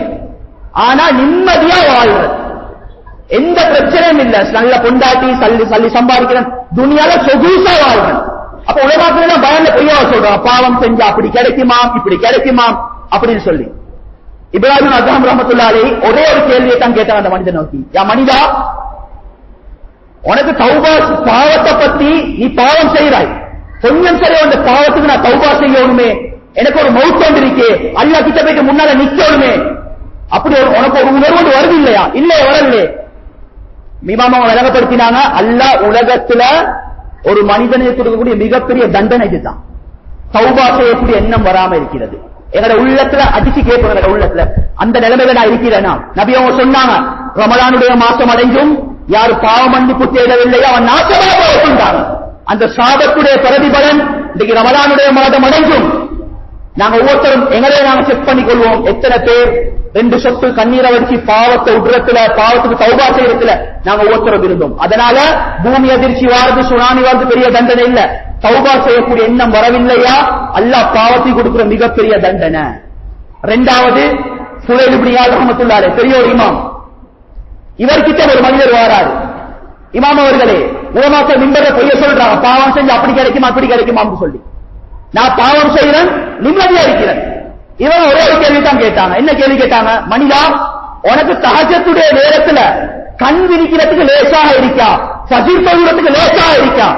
ஆனா நிம்மதியா வாழ்றேன், எந்த பிரச்சனையும் இல்ல, நல்ல பொண்டாட்டி சல்லி சம்பாதிக்கிறேன், துனியால சொகுசா வாழ்றேன். அப்ப உலகத்துல பயந்த பெரியவா சொல்றான், பாவம் செஞ்சா அப்படி கிடைக்குமாம் இப்படி கிடைக்குமாம் அப்படின்னு சொல்லி. இப்ராஹிம் அதஹம் ரஹ்மத்துல்லாஹி அலைஹி ஒரே ஒரு கேள்வியை தான் கேட்டாங்க அந்த மனிதன் நோக்கி, யா மனிதா, உனக்கு தௌபா பாவத்தை பத்தி நீ பாவம் செய்கிறாய், கொஞ்சம் சரி அந்த பாவத்துக்கு நான் தௌபா செய்யணுமே, எனக்கு ஒரு மவுத் வந்திருக்கே, அல்லாஹ் கிட்ட போயிட்டு முன்னால நிக்கணுமே, அப்படி உனக்கு ஒரு உணர்வு வருது இல்லையா? இல்லையே, வரலையே. இமாம் விளங்கப்படுத்தினாங்க, அல்லாஹ் உலகத்துல ஒரு மனிதனுக்கு கொடுக்கக்கூடிய மிகப்பெரிய தண்டனை இதுதான். தௌபா செய்யக்கூடிய எண்ணம் வராம இருக்கிறது. எங்களோட உள்ளத்துல அடிச்சு கேட்போம், எங்களோட உள்ளத்துல அந்த நிலைமையில நான் இருக்கிறேனா? நபி அவங்க சொன்னாங்க, ரமலானுடைய மாசம் அடைஞ்சும் யாரு பாவ மன்னிப்பு தேடவில்லையோ அவன் நாசமாக போகின்றாங்க. அந்த சாபத்துடைய பிரதிபலன் இன்றைக்கு ரமலானுடைய மாதம் அடைஞ்சும் நாங்க ஒவ்வொருத்தரும் எங்களையே நாங்க செக் பண்ணிக் கொள்வோம். எத்தனை பேர் 2 சொட்டு கண்ணீரை வச்சு பாவத்தை உட்றத்துல, பாவத்துக்கு தௌபா செய்யறதுல நாங்க ஒவ்வொருத்தரும் இருந்தோம். அதனால பூமி அதிர்ச்சி வாரது, சுனாமி வாரது பெரிய தண்டனை இல்ல. தௌபா செய்யக்கூடிய எண்ணம் வரவில்லையா, அல்லாஹ் பாவத்தை கொடுக்கிற மிகப்பெரிய தண்டனை. 2வது ஃபுலைல் இப்னு இயாத் ரஹ்மத்துல்லாஹி அலைஹி பெரிய ஒரு இமாம், இவர்கிட்ட ஒரு மனிதர் வாராரு, இமாம் அவர்களே, உலமாக்கள் மிம்பர்ல பொய்ய சொல்றாங்க, பாவம் செஞ்சு அப்படி கிடைக்குமா அப்படி கிடைக்குமான்னு சொல்லி. நான் பாவம் செய்யறேன், நிம்மதியா இருக்கிறேன். இவன் ஒரே ஒரு கேள்வி தான் கேட்டாங்க. என்ன கேள்வி கேட்டாங்க? மனிதா, உனக்கு தஹஜ்ஜுடைய நேரத்துல கண் விரிக்கிறதுக்கு லேசாக இருக்கா, ஃபஜ்ர் தொழுறதுக்கு லேசாக இருக்கா?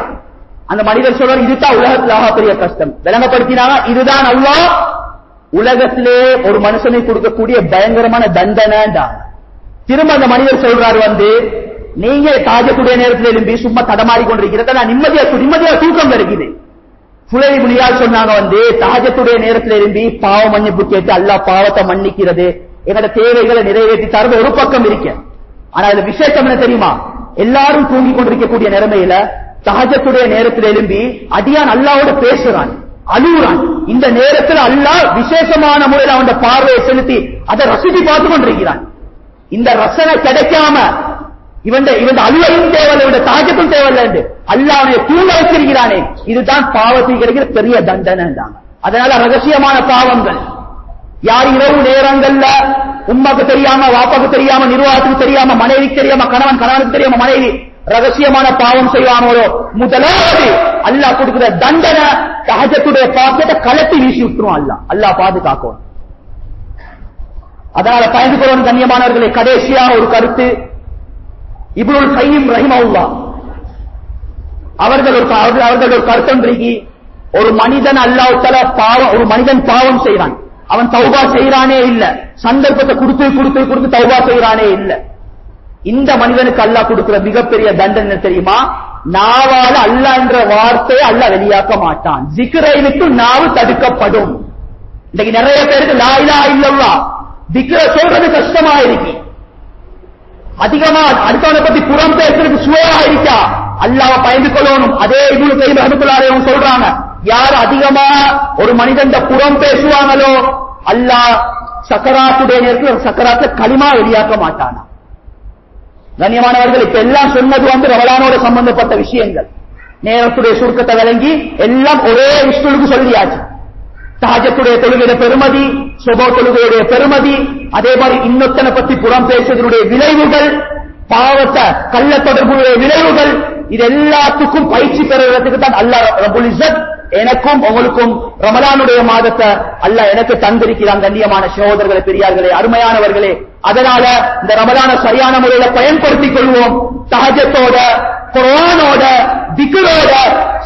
அந்த மனிதர் சொல்றாரு, இதுதான் உலகத்துல பெரிய கஷ்டம். விளங்கப்படுத்தினாங்க, இதுதான் அல்லாஹ் உலகத்திலே ஒரு மனுஷனை கொடுக்கக்கூடிய பயங்கரமான தண்டனை. திரும்ப அந்த மனிதர் சொல்றாரு, நீங்க தஹஜ்ஜுடைய நேரத்தில் எழும்பி சும்மா தடமாறி கொண்டிருக்கிறத நான் நிம்மதியா தூக்கம் கிடைக்குது. ஃபுலைல் இப்னு இயாத் சொன்னாங்க, தஹஜ்ஜுடைய நேரத்தில் எழும்பி பாவ மன்னிப்பு கேட்டு அல்லாஹ் பாவத்தை மன்னிக்கிறது, எங்களோட தேவைகளை நிறைவேற்றி தரது ஒரு பக்கம் இருக்க. ஆனா இதுல விசேஷம் என்ன தெரியுமா? எல்லாரும் தூங்கி கொண்டிருக்கக்கூடிய நிலைமையில தஹஜ்ஜுடைய நேரத்தில் எழும்பி அடியான் அல்லாஹ்வோட பேசுறான், அழுகுறான். இந்த நேரத்தில் அல்லாஹ் விசேஷமான முறையில் அவன் பார்வையை செலுத்தி அதை ரசித்து பார்த்து கொண்டிருக்கிறான். இந்த ரசனை கிடைக்காம இவன் அழுவையும் தேவையில்லை, இவன் தாஜத்தும் தேவையில்லை என்று அல்லாஹ் அவனை தூங்க வச்சிருக்கிறானே, இதுதான் பாவத்தை கிடைக்கிற பெரிய தண்டனை. அதனால ரகசியமான பாவங்கள், யார் இரவு நேரங்கள்ல உம்மாக்கு தெரியாம, வாப்பாக்கு தெரியாம, நிர்வாகத்துக்கு தெரியாம, மனைவிக்கு தெரியாம, கணவனுக்கு தெரியாம மனைவி ரகசியமான பாவம் செய்வாங்களோ, முதலாவது அல்லாஹ் கொடுக்கிற தண்டனை தஹஜ்ஜுடைய பாக்கியத்தை கலட்டி வீசி விட்டுரும். அல்லாஹ் பாதுகாக்கும். அதனால பயந்து கொள்ளும் கண்ணியமானவர்களை. கடைசியாக ஒரு கருத்து, இப்னுல் கையிம் ரஹிமஹுல்லாஹ் அவர்கள் ஒரு கருத்தொன்றைக்கு, ஒரு மனிதன் அல்லாஹ் தஆலா ஒரு மனிதன் பாவம் செய்றான், அவன் தௌபா செய்யறானே இல்ல, சந்தர்ப்பத்தை கொடுத்து தௌபா செய்யறானே இல்ல. இந்த மனிதனுக்கு அல்லாஹ் கொடுக்கிற மிகப்பெரிய தண்டனை தெரியுமா? நாவால அல்லாஹ் என்ற வார்த்தையை அல்லாஹ் வெளியாக்க மாட்டான். ஜிக்ரை விட்டு நாவு தடுக்கப்படும். இன்னைக்கு நிறைய பேருக்கு லா இலாஹ இல்லல்லாஹ் திக்ர சொல்றது கஷ்டமா இருக்கு. அதிகமா அடுத்தவனை பத்தி புறம் பேசுறது சுவையா இருக்கா, அல்லாஹ்வை பயந்து கொள்ளணும். அதே இப்னு கய்யிம் ரஹ்மத்துல்லாஹி சொல்றாங்க, யார் அதிகமா ஒரு மனிதன் புறம் பேசுவாங்களோ அல்லாஹ் சக்கராத்துடைய நேரத்தில் சக்கராத்துல களிமா வெளியாக்க மாட்டானா. கண்ணியமானவர்கள், இப்ப எல்லாம் சொன்னது ரமலானோட சம்பந்தப்பட்ட விஷயங்கள். நேரத்துடைய சுருக்கத்தை விளங்கி எல்லாம் ஒரே விஷயத்துக்கு சொல்லியாச்சு. தஹஜ்ஜுடைய தொழுகையுடைய பெருமதி, சுபஹ் தொழுகையுடைய பெருமதி, அதே மாதிரி இன்னொத்தனை பத்தி புறம் பேசுவதனுடைய விளைவுகள், பாவத்தை கள்ள தொடர்புடைய விளைவுகள், இது எல்லாத்துக்கும் பயிற்சி பெறுவதற்கு தான் அல்லாஹ் ரப்புல் இஸ்ஸத் எனக்கும் உங்களுக்கும் ரமலானுடைய மாதத்தை அல்லாஹ் எனக்கு தந்திருக்கிறான். கண்ணியமான சகோதரர்களே, பெரியார்களே, அருமையானவர்களே, அதனால இந்த ரமலான சரியான முறையில பயன்படுத்திக் கொள்வோம். தஹஜ்ஜத்தோட, குர்ஆனோட, திக்ரோட,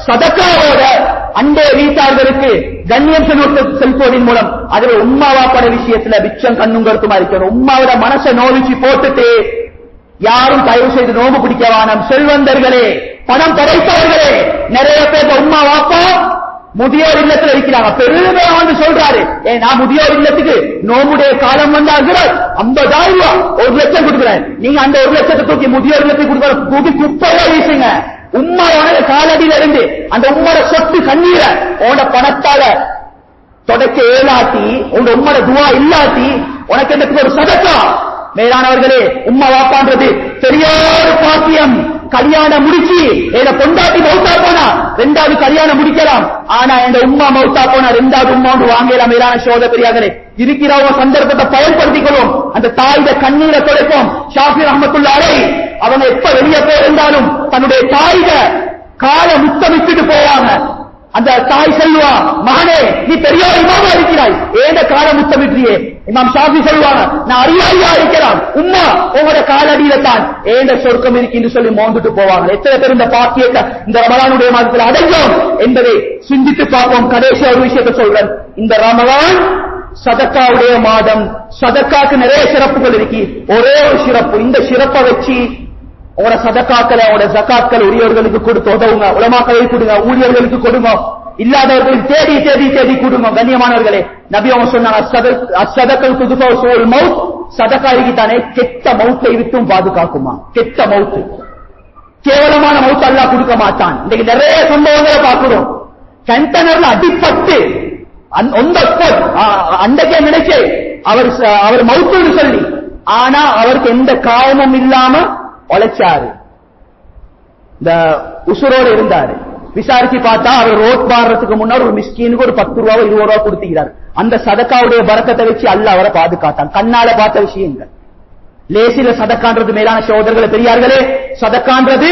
சதகாவோட அண்டே வீட்டார்களுக்கு கண்ணியம் செலுத்துவதன் மூலம் அதில் உம்மாவாப்பட விஷயத்துல பிச்சம் கண்ணும் கருத்துமா இருக்கணும். உம்மாவோட மனசை நோவிச்சு போட்டுட்டு யாரும் தயவு செய்து நோம்பு பிடிக்கவானம். செல்வந்தர்களே, பணம் படைத்தவர்களே, நிறைய பேர் உம்மா வாப்பா முதியோர் இல்லத்துல இருக்கிறாங்க. பெருமையா சொல்றாரு, நான் முதியோர் இல்லத்துக்கு நோம்புடைய காலம் வந்தா 50,000 ரூபாய் 1 லட்சம் கொடுக்குறேன். நீங்க அந்த 1 லட்சத்தை தூக்கி முதியோர் இல்லத்துக்கு கொடுக்குற தூக்கி குப்பையா வீசுங்க. உம்மாவோட காலடியில இருந்து அந்த உம்மோட சொத்து கண்ணீரை உன்னோட பணத்தால தொடக்க ஏலாட்டி, உங்க உம்மோட துவா இல்லாட்டி உனக்கு எனக்கு ஒரு சதக்கா. மேலானவர்களே, உம்மா வாப்பான்றது பெரிய ஒரு பாக்கியம். கல்யாணம் முடிச்சு என்ன கொண்டாட்டி மௌத்தா போனா 2வது கல்யாணம் முடிக்கலாம். ஆனா எங்க உம்மா மௌத்தா போனா 2வது உம்மா ஒன்று வாங்கலாம். மேலான சோதர பெரியார்களே, இருக்கிற சந்தர்ப்பத்தை பயன்படுத்திக் கொள்வோம். அந்த தாயிட கண்ணீரை துடைப்போம். ஷாஃபி ரஹ்மத்துல்லாஹி அலைஹி அவங்க எப்ப வெளியே போயிருந்தாலும் தன்னுடைய தாயிட காலை முத்தமிட்டு போவாங்க. அந்த தாய் சொல்லுவா, மகனே நீ பெரிய இமாமா இருக்கிறாய், ஏண்ட காலை முத்தமிட்டியே. இமாம் ஷாஃபி சொல்லுவாங்க, நான் அறியாளியா இருக்கிறான், உம்மா உங்களோட காலடியில தான் ஏண்ட சொர்க்கம் இருக்குன்னு சொல்லி மோந்துட்டு போவாங்க. எத்தனை பேர் இந்த பாக்கியத்தை இந்த ரமலானுடைய மாதத்தில் அடைஞ்சோம் என்பதை சிந்தித்து பார்ப்போம். கடைசி ஒரு விஷயத்தை சொல்றேன். இந்த ரமலான் சதக்காவுடைய மாதம். சதக்காக்கு நிறைய சிறப்புகள் இருக்கு. ஒரே ஒரு சிறப்பு, இந்த சிறப்பை வச்சு உங்களோட சதக்காக்களை, உங்களோட ஜகாத்களை உரியவர்களுக்கு கொடுத்து உதவுங்க. உலமாக்களை கொடுங்க, ஊழியர்களுக்கு கொடுங்க, இல்லாதவர்களுக்கு தேடி தேடி தேடி கொடுங்க. கண்ணியமானவர்களே, நபி அவங்க சொன்னாங்க, சதக்கல் துதுபா சூல் மவுத், சதக்காய்க்கு தானே கெட்ட மவுத்தை விட்டும் பாதுகாக்குமா. கெட்ட மவுத்து, கேவலமான மவுத்து அல்லாஹ் கொடுக்க மாட்டான். இன்னைக்கு நிறைய சம்பவங்களை பார்க்கிறோம். கண்டனர்ல அடிப்பட்டு அன்றைக்கே நினைச்சு அவர் மவுத்துன்னு சொல்லி, ஆனா அவருக்கு எந்த காயமும் இல்லாம உழைச்சாரு, இந்த உசுரோடு இருந்தாரு. விசாரிச்சு பார்த்தா அவர் ரோட் பாடுறதுக்கு முன்னாடி ஒரு மிஸ்கீனுக்கு ஒரு 10 ரூபா 20 ரூபா கொடுத்துக்கிறார். அந்த சதக்காவுடைய பரக்கத்தை வச்சு அல்லாஹ் அவரை பாதுகாத்தான். கண்ணால பார்த்த விஷயங்கள். லேசில சதக்கான்றது மேலான சகோதரர்களே, பெரியார்களே, சதக்கான்றது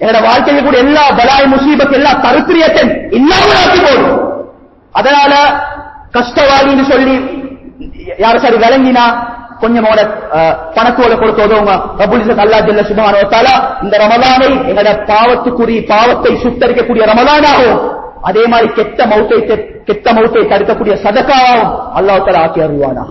என்னோட வாழ்க்கையில் கூட எல்லா பலாய் முசீபத் எல்லா தருத்திரியத்தை இல்லாமல் ஆக்கி போடும். அதனால கஷ்டவாளின்னு சொல்லி யார சரி விளங்கினா கொஞ்சம் பணத்தோட கொடுத்து உதவுங்க. ரப்புல் இஸ்ஸத் அல்லாஹ் ஜல்ல சுப்ஹானஹு வ தஆலா இந்த ரமலானை எங்கட பாவத்தை சுத்தரிக்கக்கூடிய ரமலானாகவும், அதே மாதிரி கெட்ட மௌத்தை தடுக்கக்கூடிய சதகாவும் அல்லாஹ் தஆலா ஆக்கி அருள்வானா.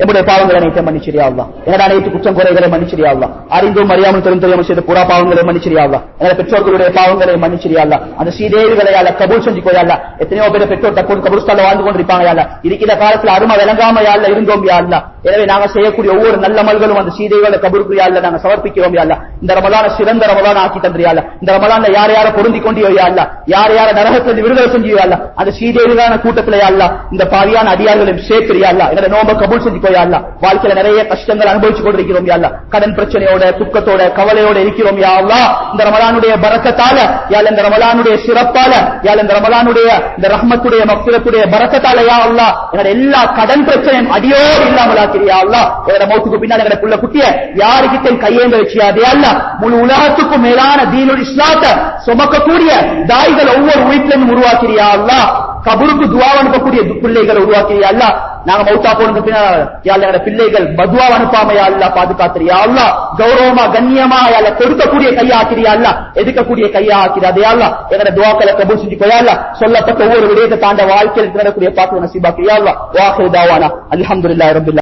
என்னுடைய பாவங்களை அனைத்து மன்னிச்சிரியா அல்லாஹ். என்னோட அனைத்து குற்றம் குறைகளை மன்னிச்சிரியா அல்லாஹ். அறிந்தும் அறியாமல் தெரியாமல் செய்த புறா பாவங்களை மன்னிச்சிரியா அல்லாஹ். என்னோட பெற்றோர்களுடைய பாவங்களை மன்னிச்சிரியா அல்லாஹ். அந்த சீதேவிகளை அல்லாஹ் கபூல் செஞ்சு போயா அல்லாஹ். எத்தனையோ பேர் பெற்றோர் தற்போது கபூர்ஸ்தான்ல வாழ்ந்து கொண்டிருப்பாங்க அல்லாஹ். இருக்கிற காலத்துல அருமை விளங்காம யாழ்ல இருந்தோம் யா அல்லாஹ். எனவே நாங்க செய்யக்கூடிய ஒவ்வொரு நல்ல அமல்களும் அந்த சீதேவிகளை கபூருக்கு யா அல்லாஹ் நாங்க சமர்ப்பிக்கிறோம் யா அல்லாஹ். இந்த ரமலான சிறந்த ரமலான ஆக்கி தந்திரியா அல்லாஹ். இந்த ரமலான்ல யார யார பொருந்தி கொண்டியோ யா அல்லாஹ், யார யார நரகத்திலிருந்து விடுதலை செஞ்சியோ யா அல்லாஹ். அந்த சீதேவிகளான கூட்டத்துல யா அல்லாஹ் இந்த பாவியான அடியார்களையும் சேர்க்கிறியா அல்லாஹ். என்னோட நோம்ப கபூல் செஞ்சு போயா அல்லாஹ். வாழ்க்கையில நிறைய கஷ்டங்கள் அனுபவிச்சு கொண்டிருக்கிறோம் யா அல்லாஹ். கடன் பிரச்சனையோட, துக்கத்தோட, கவலையோட இருக்கிறோம் யா அல்லாஹ். இந்த ரமலானுடைய பரக்கத்தால யா அல்லாஹ், இந்த ரமலானுடைய சிறப்பால யா அல்லாஹ், இந்த ரமலானுடைய இந்த ரஹ்மத்துடைய மக்ஃபிரத்துடைய பரக்கத்தால யா அல்லாஹ் என்னோட எல்லா கடன் பிரச்சனையும் அடியோடு இல்லாமல் ஆக்கிறியா அல்லாஹ். என்னோட மௌத்துக்கு பின்னால் என்னோட புள்ள குட்டிய யாருக்கிட்ட கையேந்த வச்சியாதே அல்லாஹ். முழு உலகத்துக்கும் மேலான தீனுல் இஸ்லாத்தை சுமக்கக்கூடிய தாய்கள் ஒவ்வொரு வீட்டிலும் உருவாக்கிறியா அல்லாஹ். கபருக்கு துவா அனுப்பக்கூடிய பிள்ளைகளை உருவாக்கிறியா அல்லாஹ். நாங்க மௌத்தா போனதுக்கு பின்னால் யா அல்லாஹ் என்னோட பிள்ளைகள் பத்வா அனுப்பாம யா அல்லாஹ் பாதுகாத்திரியா அல்லாஹ். கௌரவமா கண்ணியமா யா அல்லாஹ் கொடுக்கக்கூடிய கையா ஆக்கிறியா அல்லாஹ். எதுக்கக்கூடிய கையா ஆக்கிறாதே அல்லாஹ். என்னோட துவாக்களை கபூல் செஞ்சு போயா அல்லாஹ். சொல்லப்பட்ட ஒவ்வொரு விடயத்தை தாண்ட வாழ்க்கையில் நடக்கூடிய பாக்கு நசீபாக்கிறியா அல்லாஹ். வாஹிரு தாவானா அல்ஹம்துலில்லாஹி ரப்பில்